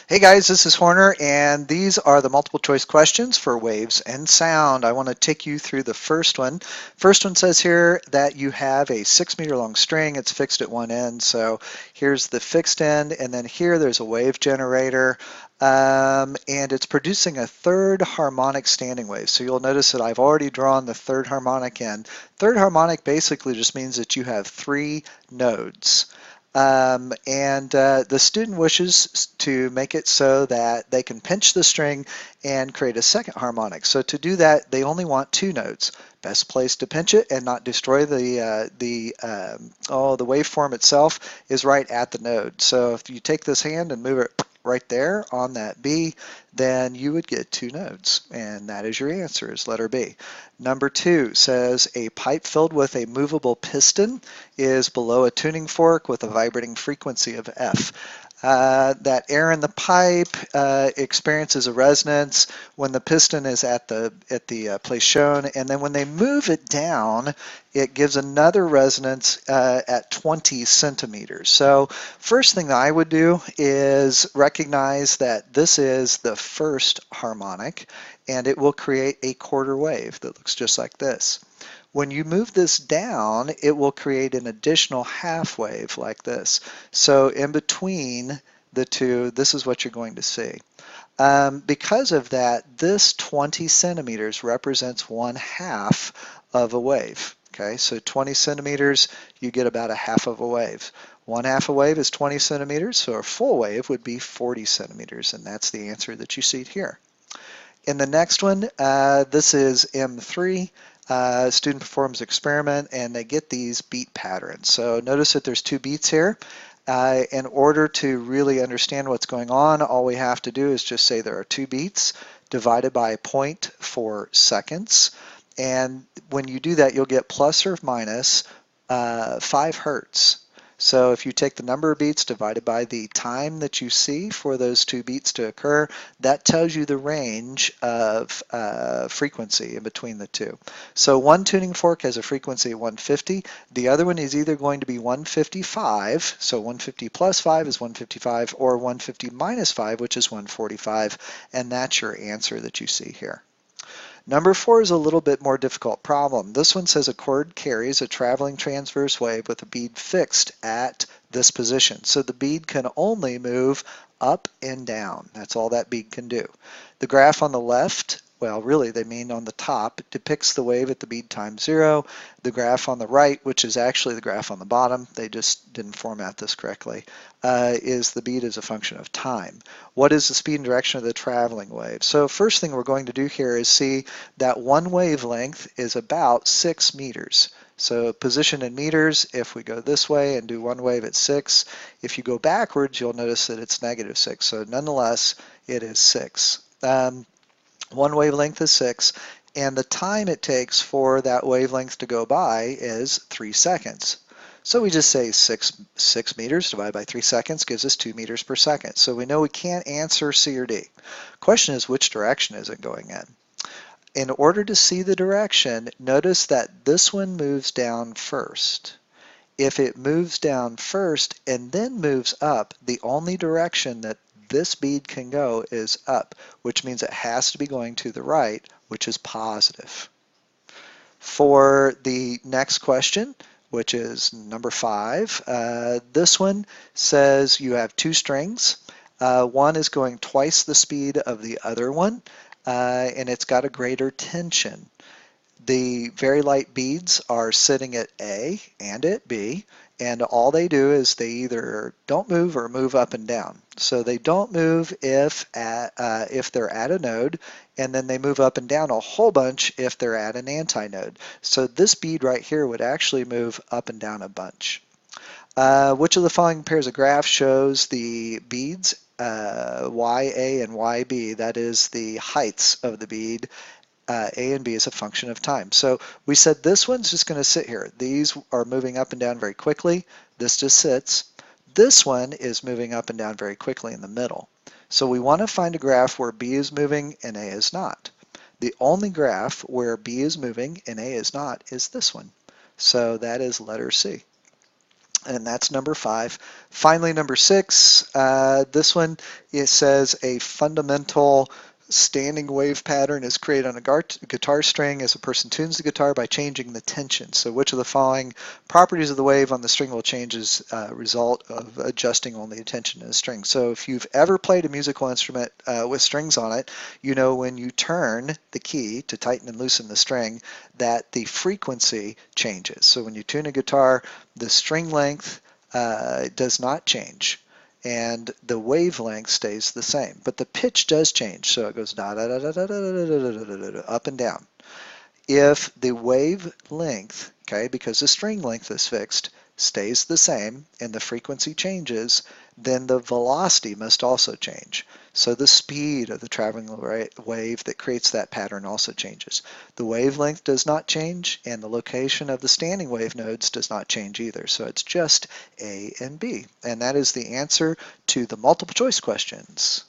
Hey guys, this is Horner, and these are the multiple choice questions for waves and sound. I want to take you through the first one. First one says here that you have a 6 meter long string. It's fixed at one end. So here's the fixed end, and then here there's a wave generator, and it's producing a third harmonic standing wave. So you'll notice that I've already drawn the third harmonic end. Third harmonic basically just means that you have 3 nodes. The student wishes to make it so that they can pinch the string and create a second harmonic. So to do that, they only want 2 nodes. Best place to pinch it and not destroy the waveform itself is right at the node. So if you take this hand and move it right there on that B, then you would get 2 nodes, and that is your answer, is letter B. Number 2 says a pipe filled with a movable piston is below a tuning fork with a vibrating frequency of F. That air in the pipe experiences a resonance when the piston is at the place shown, and then when they move it down, it gives another resonance at 20 centimeters. So first thing that I would do is recognize that this is the first harmonic, and it will create a quarter wave that looks just like this. When you move this down, it will create an additional half wave like this. So in between the two, this is what you're going to see. Because of that, this 20 centimeters represents 1/2 of a wave. Okay, so 20 centimeters, you get about a half of a wave. 1/2 a wave is 20 centimeters, so a full wave would be 40 centimeters, and that's the answer that you see here. In the next one, this is M3. Student performs experiment and they get these beat patterns. So notice that there's 2 beats here. In order to really understand what's going on, all we have to do is just say there are 2 beats divided by 0.4 seconds. And when you do that, you'll get plus or minus 5 hertz. So if you take the number of beats divided by the time that you see for those 2 beats to occur, that tells you the range of frequency in between the two. So one tuning fork has a frequency of 150. The other one is either going to be 155, so 150 plus 5 is 155, or 150 minus 5, which is 145, and that's your answer that you see here. Number 4 is a little bit more difficult problem. This one says a cord carries a traveling transverse wave with a bead fixed at this position. So the bead can only move up and down. That's all that bead can do. The graph on the left, well, really they mean on the top, depicts the wave at the bead time 0. The graph on the right, which is actually the graph on the bottom, they just didn't format this correctly, is the bead as a function of time. What is the speed and direction of the traveling wave? So first thing we're going to do here is see that one wavelength is about 6 meters. So position in meters, if we go this way and do one wave at 6, if you go backwards, you'll notice that it's -6. So nonetheless, it is 6. One wavelength is 6, and the time it takes for that wavelength to go by is 3 seconds. So we just say 6 meters divided by 3 seconds gives us 2 meters per second. So we know we can't answer C or D. Question is, which direction is it going in? In order to see the direction, notice that this one moves down first. If it moves down first and then moves up, the only direction that this bead can go is up, which means it has to be going to the right, which is positive. For the next question, which is number 5, this one says you have 2 strings. One is going twice the speed of the other one, and it's got a greater tension. The very light beads are sitting at A and at B, and all they do is they either don't move or move up and down. So they don't move if they're at a node, and then they move up and down a whole bunch if they're at an antinode. So this bead right here would actually move up and down a bunch. Which of the following pairs of graphs shows the beads YA and YB, that is the heights of the bead, A and B is a function of time. So we said this one's just going to sit here. These are moving up and down very quickly. This just sits. This one is moving up and down very quickly in the middle. So we want to find a graph where B is moving and A is not. The only graph where B is moving and A is not is this one. So that is letter C. and that's number 5. Finally, number 6, this one, it says a fundamental standing wave pattern is created on a guitar string as a person tunes the guitar by changing the tension. So which of the following properties of the wave on the string will change as a result of adjusting only the tension in a string? So if you've ever played a musical instrument with strings on it, you know when you turn the key to tighten and loosen the string that the frequency changes. So when you tune a guitar, the string length does not change and the wavelength stays the same, but the pitch does change. So it goes da da da da da da da da da da up and down. If the wavelength, okay, because the string length is fixed, stays the same and the frequency changes, then the velocity must also change. So the speed of the traveling wave that creates that pattern also changes. The wavelength does not change and the location of the standing wave nodes does not change either. So it's just A and B. And that is the answer to the multiple choice questions.